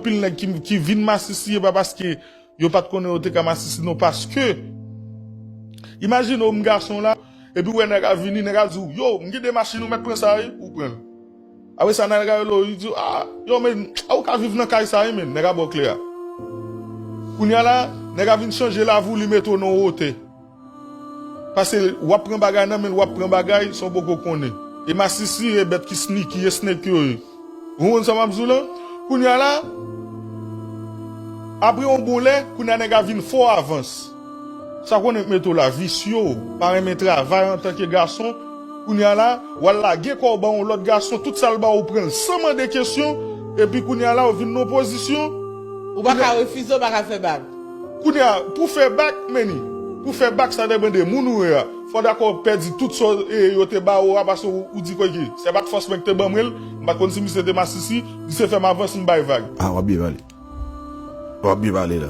pile nèg qui vinn Massissi pas parce que yo pas connaît au ka Massissi non parce que imagine un garçon là et puis ouais nèg a vini nèg a dit yo m'gé des machines ou mettre prend ça ou prend après ça nèg a il dit ah yo mais ou ka vivre dans kay ça men nèg a bon clair kounya là nèg a vinn changer la vou li mettre non haute parce que ou prend bagay nan men ou prend bagay son beaucoup connaît et Massissi est bête qui sneaky snake yo vous on ça m'a dit là kounya là après on bolé kounya nèg a vinn fort avance ça connaît mettre la vicieux par un travail en tant que garçon kounya là voilà gè ko ba l'autre garçon tout ça le ba ou prend sans demander question et puis kounya là ou vinn non position ou pas ka refuser pas ka faire bac kounya pour faire bac meni pour faire bac ça dépend de moun ou ya faut d'accord perdre tout ça et yo te ba ou parce que ou dit quoi qui c'est pas force mec te ban mwel pas kon si monsieur de Massissi il se fait m'avance une bail vague ah wa bien aller là